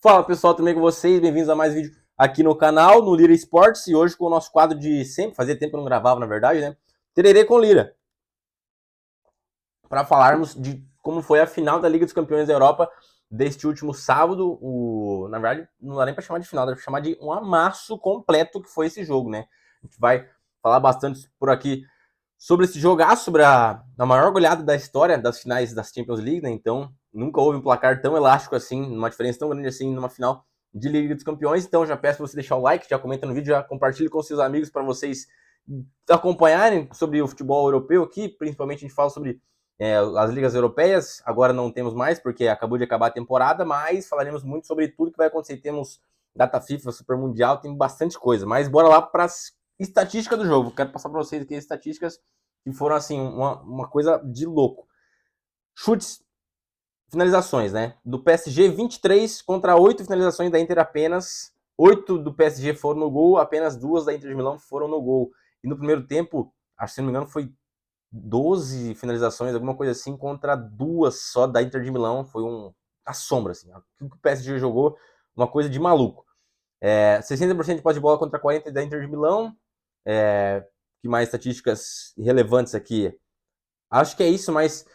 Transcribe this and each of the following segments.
Fala pessoal, tudo bem com vocês? Bem-vindos a mais vídeo aqui no canal, no Lira Esportes, e hoje com o nosso quadro de sempre, fazia tempo que eu não gravava na verdade, né? Tererê com Lira, para falarmos de como foi a final da Liga dos Campeões da Europa deste último sábado. Na verdade, não dá nem para chamar de final, dá para chamar de um amasso completo que foi esse jogo, né? A gente vai falar bastante por aqui sobre esse jogaço, sobre a maior goleada da história das finais das Champions League, né? Então, nunca houve um placar tão elástico assim, uma diferença tão grande assim numa final de Liga dos Campeões. Então, já peço para você deixar o like, já comenta no vídeo, já compartilhe com seus amigos para vocês acompanharem sobre o futebol europeu aqui. Principalmente a gente fala sobre as ligas europeias. Agora não temos mais, porque acabou de acabar a temporada, mas falaremos muito sobre tudo que vai acontecer. Temos data FIFA, Super Mundial, tem bastante coisa. Mas bora lá para as estatísticas do jogo. Quero passar para vocês aqui as estatísticas que foram assim, uma coisa de louco. Chutes, finalizações, né? Do PSG, 23 contra 8 finalizações da Inter apenas. 8 do PSG foram no gol, apenas 2 da Inter de Milão foram no gol. E no primeiro tempo, acho que se não me engano, foi 12 finalizações, alguma coisa assim, contra 2 só da Inter de Milão. Foi a sombra, assim. O que o PSG jogou, uma coisa de maluco. 60% de posse de bola contra 40% da Inter de Milão. Que mais estatísticas relevantes aqui? Acho que é isso, mas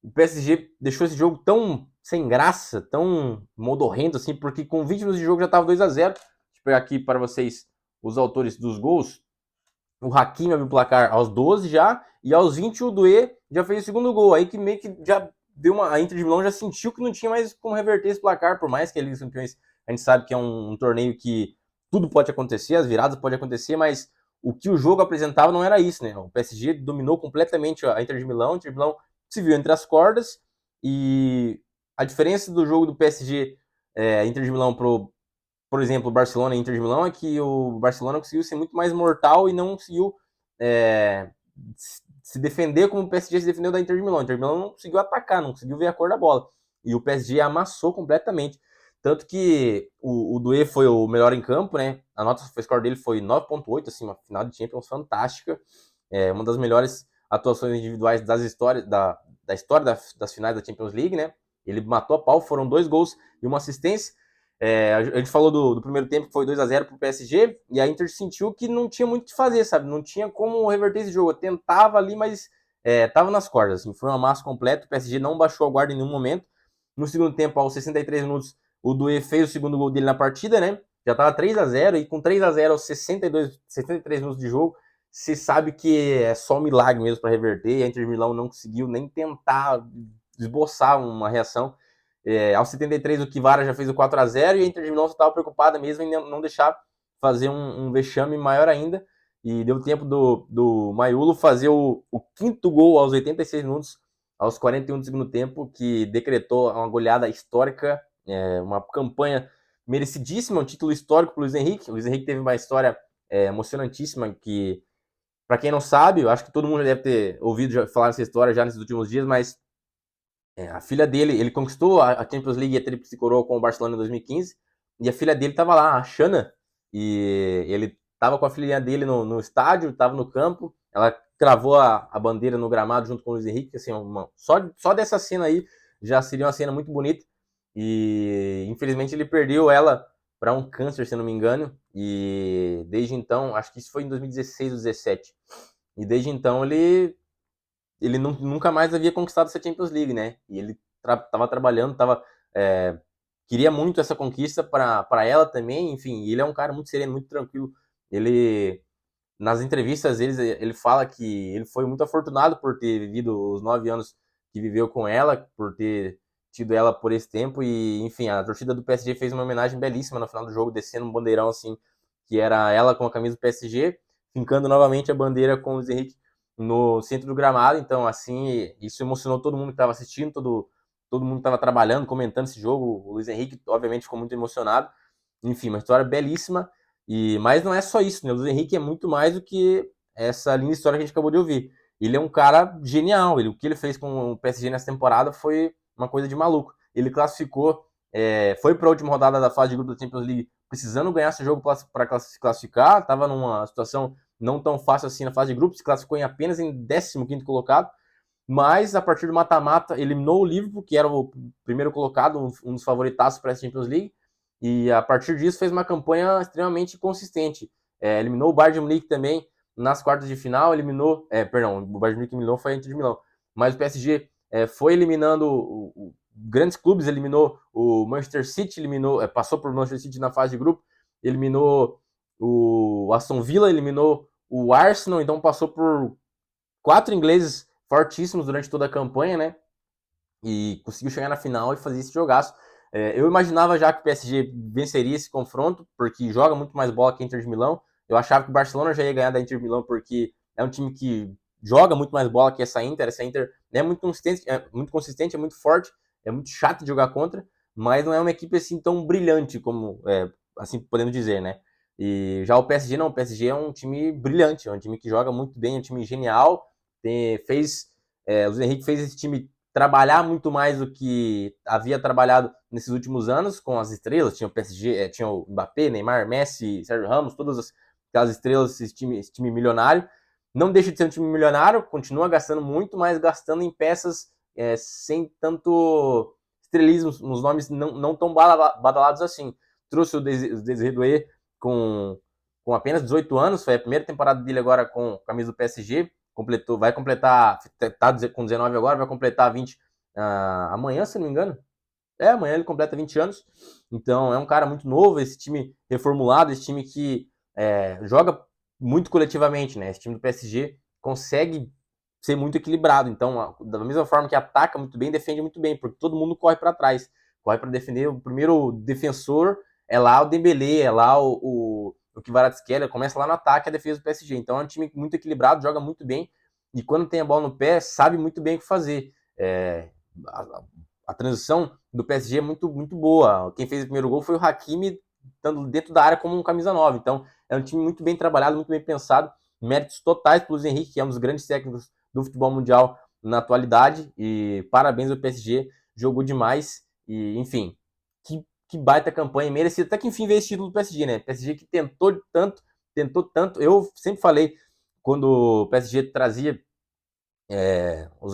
o PSG deixou esse jogo tão sem graça, tão modorrento, assim, porque com 20 minutos de jogo já estava 2-0. Deixa eu pegar aqui para vocês os autores dos gols. O Hakimi abriu o placar aos 12 já, e aos 20 o Doué já fez o segundo gol. Aí que meio que já deu a Inter de Milão já sentiu que não tinha mais como reverter esse placar, por mais que a Liga dos Campeões, a gente sabe que é um torneio que tudo pode acontecer, as viradas podem acontecer, mas o que o jogo apresentava não era isso, né? O PSG dominou completamente a Inter de Milão, a Inter de Milão se viu entre as cordas, e a diferença do jogo do PSG, Inter de Milão por exemplo, o Barcelona e Inter de Milão, é que o Barcelona conseguiu ser muito mais mortal e não conseguiu se defender como o PSG se defendeu da Inter de Milão. A Inter de Milão não conseguiu atacar, não conseguiu ver a cor da bola. E o PSG amassou completamente. Tanto que o Doué foi o melhor em campo, né? A nota o score dele foi 9.8, assim, uma final de Champions fantástica. Uma das melhores atuações individuais da história das finais da Champions League, né? Ele matou a pau, foram 2 gols e uma assistência. A gente falou do primeiro tempo que foi 2-0 pro PSG, e a Inter sentiu que não tinha muito o que fazer, sabe? Não tinha como reverter esse jogo. Eu tentava ali, mas tava nas cordas. Assim, foi uma massa completa. O PSG não baixou a guarda em nenhum momento. No segundo tempo, aos 63 minutos, o Doué fez o segundo gol dele na partida, né? Já tava 3-0, e com 3-0 aos 63 minutos de jogo, se sabe que é só um milagre mesmo para reverter. A Inter de Milão não conseguiu nem tentar esboçar uma reação. Aos 73 o Kvara já fez o 4-0, e a Inter de Milão estava preocupada mesmo em não deixar fazer um vexame maior ainda, e deu tempo do Maiulo fazer o quinto gol aos 86 minutos, aos 41 do segundo tempo, que decretou uma goleada histórica, uma campanha merecidíssima, um título histórico para o Luiz Henrique. O Luiz Henrique teve uma história emocionantíssima, que, para quem não sabe, eu acho que todo mundo já deve ter ouvido falar essa história já nesses últimos dias, mas a filha dele, ele conquistou a Champions League e a Tríplice Coroa com o Barcelona em 2015, e a filha dele estava lá, a Shana, e ele estava com a filhinha dele no estádio, estava no campo, ela cravou a bandeira no gramado junto com o Luiz Henrique, assim, só dessa cena aí já seria uma cena muito bonita, e infelizmente ele perdeu ela para um câncer, se não me engano, e desde então, acho que isso foi em 2016 ou 2017, e desde então ele nunca mais havia conquistado essa Champions League, né? E ele estava trabalhando, queria muito essa conquista para ela também, enfim. E ele é um cara muito sereno, muito tranquilo. Ele, nas entrevistas, ele fala que ele foi muito afortunado por ter vivido os 9 anos que viveu com ela, por ter tido ela por esse tempo. E, enfim, a torcida do PSG fez uma homenagem belíssima no final do jogo, descendo um bandeirão assim, que era ela com a camisa do PSG, fincando novamente a bandeira com o Luiz Henrique no centro do gramado. Então, assim, isso emocionou todo mundo que estava assistindo, todo mundo que estava trabalhando, comentando esse jogo. O Luiz Henrique, obviamente, ficou muito emocionado. Enfim, uma história belíssima. Mas não é só isso, né? O Luiz Henrique é muito mais do que essa linda história que a gente acabou de ouvir. Ele é um cara genial. O que ele fez com o PSG nessa temporada foi uma coisa de maluco. Ele classificou, foi para a última rodada da fase de grupo da Champions League precisando ganhar esse jogo para se classificar. Estava numa situação não tão fácil assim na fase de grupos, se classificou apenas em 15º colocado, mas a partir do mata-mata eliminou o Liverpool, que era o primeiro colocado, um dos favoritaços para a Champions League, e a partir disso fez uma campanha extremamente consistente. Eliminou o Bayern de Munique também nas quartas de final, perdão, o Bayern de Munique eliminou foi a Inter de Milão, mas o PSG foi eliminando grandes clubes, eliminou o Manchester City, passou por Manchester City na fase de grupo, eliminou o Aston Villa, eliminou o Arsenal, então passou por 4 ingleses fortíssimos durante toda a campanha, né? E conseguiu chegar na final e fazer esse jogaço. Eu imaginava já que o PSG venceria esse confronto, porque joga muito mais bola que a Inter de Milão. Eu achava que o Barcelona já ia ganhar da Inter de Milão, porque é um time que joga muito mais bola que essa Inter. Essa Inter é muito consistente, é muito forte, é muito chato de jogar contra, mas não é uma equipe assim tão brilhante como, assim podemos dizer, né? E já o PSG não, o PSG é um time brilhante, é um time que joga muito bem, é um time genial. O Luiz Henrique fez esse time trabalhar muito mais do que havia trabalhado nesses últimos anos com as estrelas. Tinha o PSG, tinha o Mbappé, Neymar, Messi, Sérgio Ramos, todas aquelas estrelas, esse time milionário. Não deixa de ser um time milionário, continua gastando muito, mas gastando em peças sem tanto estrelismo, nos nomes não tão badalados assim. Trouxe o Desiré Doué com apenas 18 anos, foi a primeira temporada dele agora com a camisa do PSG, vai completar, tá com 19 agora, vai completar 20 amanhã, se não me engano. Amanhã ele completa 20 anos. Então é um cara muito novo, esse time reformulado, esse time que joga muito coletivamente, né? Esse time do PSG consegue ser muito equilibrado. Então, da mesma forma que ataca muito bem, defende muito bem, porque todo mundo corre para trás. Corre para defender. O primeiro defensor é lá o Dembélé, é lá o Kvaratskhelia, começa lá no ataque a defesa do PSG. Então é um time muito equilibrado, joga muito bem, e quando tem a bola no pé, sabe muito bem o que fazer. A transição do PSG é muito, muito boa. Quem fez o primeiro gol foi o Hakimi, estando dentro da área como um camisa 9. Então é um time muito bem trabalhado, muito bem pensado. Méritos totais para o Luiz Henrique, que é um dos grandes técnicos do futebol mundial na atualidade. E parabéns ao PSG, jogou demais. E, enfim, que baita campanha, merecida. Até que enfim veio esse título do PSG, né? PSG que tentou tanto. Eu sempre falei, quando o PSG trazia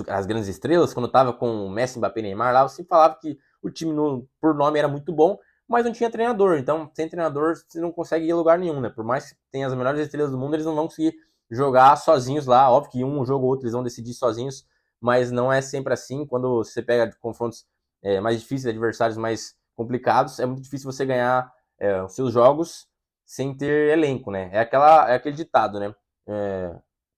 as grandes estrelas, quando estava com o Messi, Mbappé e Neymar lá, eu sempre falava que o time por nome era muito bom, mas não tinha treinador. Então, sem treinador, você não consegue ir a lugar nenhum, né? Por mais que tenha as melhores estrelas do mundo, eles não vão conseguir jogar sozinhos lá. Óbvio que um jogo ou outro eles vão decidir sozinhos, mas não é sempre assim. Quando você pega confrontos mais difíceis, adversários mais complicados, é muito difícil você ganhar os seus jogos sem ter elenco, né? É aquele ditado, né?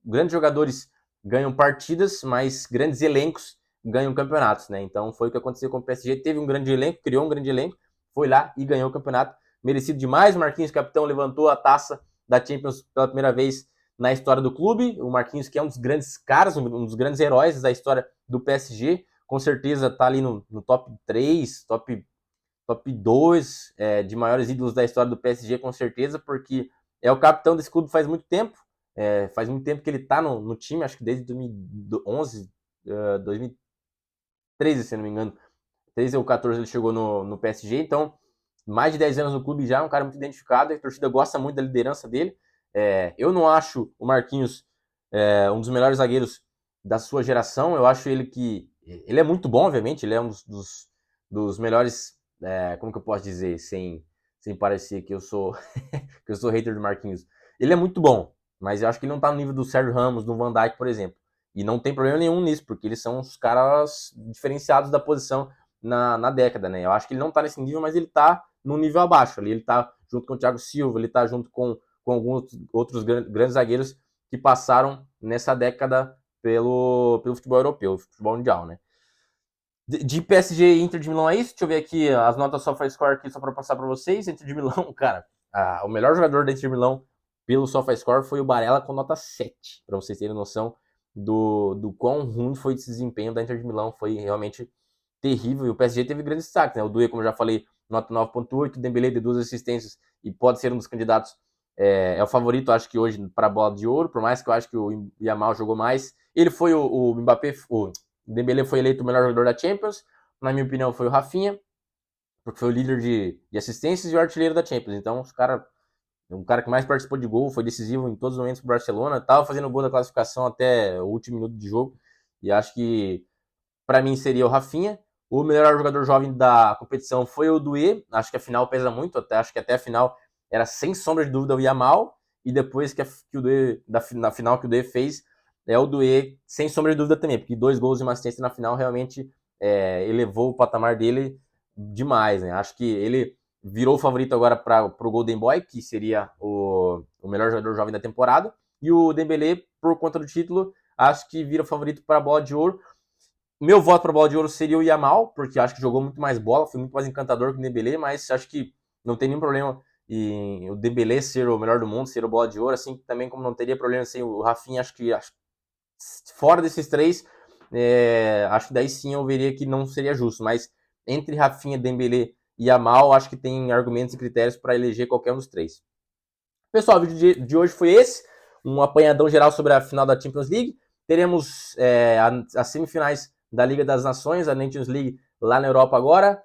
Grandes jogadores ganham partidas, mas grandes elencos ganham campeonatos, né? Então foi o que aconteceu com o PSG. Teve um grande elenco, criou um grande elenco, foi lá e ganhou o campeonato. Merecido demais. O Marquinhos, capitão, levantou a taça da Champions pela primeira vez na história do clube. O Marquinhos, que é um dos grandes caras, um dos grandes heróis da história do PSG, com certeza está ali no top 3, top 2 de maiores ídolos da história do PSG, com certeza, porque é o capitão desse clube faz muito tempo. Faz muito tempo que ele está no time, acho que desde 2011, 2013, se não me engano. 13 ou 14 ele chegou no PSG, então mais de 10 anos no clube já, um cara muito identificado, a torcida gosta muito da liderança dele. Eu não acho o Marquinhos um dos melhores zagueiros da sua geração, eu acho ele é muito bom, obviamente, ele é um dos melhores, como que eu posso dizer, sem parecer que eu sou que eu sou hater do Marquinhos. Ele é muito bom, mas eu acho que ele não tá no nível do Sérgio Ramos, do Van Dijk, por exemplo. E não tem problema nenhum nisso, porque eles são os caras diferenciados da posição na década, né? Eu acho que ele não tá nesse nível, mas ele tá no nível abaixo ali. Ele tá junto com o Thiago Silva, ele tá junto com alguns outros grandes zagueiros que passaram nessa década pelo futebol europeu, futebol mundial, né? De PSG e Inter de Milão é isso? Deixa eu ver aqui as notas SofaScore aqui só para passar para vocês. Inter de Milão, cara, o melhor jogador da Inter de Milão pelo SofaScore foi o Barella com nota 7, para vocês terem noção do quão ruim foi esse desempenho da Inter de Milão. Foi realmente terrível. E o PSG teve grandes destaques, né? O Doué, como eu já falei, nota 9.8, o Dembélé de 2 assistências e pode ser um dos candidatos. É o favorito, acho que hoje, para a bola de ouro, por mais que eu acho que o Yamal jogou mais. Ele foi o Mbappé, o Dembélé foi eleito o melhor jogador da Champions. Na minha opinião, foi o Rafinha, porque foi o líder de assistências e o artilheiro da Champions. Então, um cara que mais participou de gol, foi decisivo em todos os momentos para o Barcelona. Estava fazendo gol da classificação até o último minuto de jogo. E acho que, para mim, seria o Rafinha. O melhor jogador jovem da competição foi o Doué. Acho que a final pesa muito, acho que até a final era sem sombra de dúvida o Yamal. E depois que o Doué, na final que o Doué fez, o Doué sem sombra de dúvida também, porque 2 gols e uma assistência na final realmente elevou o patamar dele demais, né? Acho que ele virou o favorito agora para o Golden Boy, que seria o melhor jogador jovem da temporada. E o Dembélé, por conta do título, acho que vira o favorito para a bola de ouro. Meu voto para a bola de ouro seria o Yamal, porque acho que jogou muito mais bola, foi muito mais encantador que o Dembélé, mas acho que não tem nenhum problema em o Dembélé ser o melhor do mundo, ser o bola de ouro, assim também como não teria problema sem o Rafinha. Acho que fora desses três, acho que daí sim eu veria que não seria justo, mas entre Rafinha, Dembélé e Yamal, acho que tem argumentos e critérios para eleger qualquer um dos três. Pessoal, o vídeo de hoje foi esse, um apanhadão geral sobre a final da Champions League. Teremos as semifinais da Liga das Nações, a Nations League lá na Europa agora,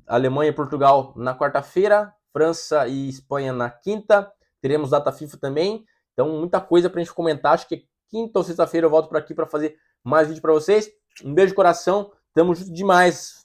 Alemanha e Portugal na quarta-feira, França e Espanha na quinta, teremos data FIFA também, então muita coisa pra gente comentar. Acho que quinta ou sexta-feira eu volto por aqui para fazer mais vídeo para vocês. Um beijo de coração, tamo junto demais.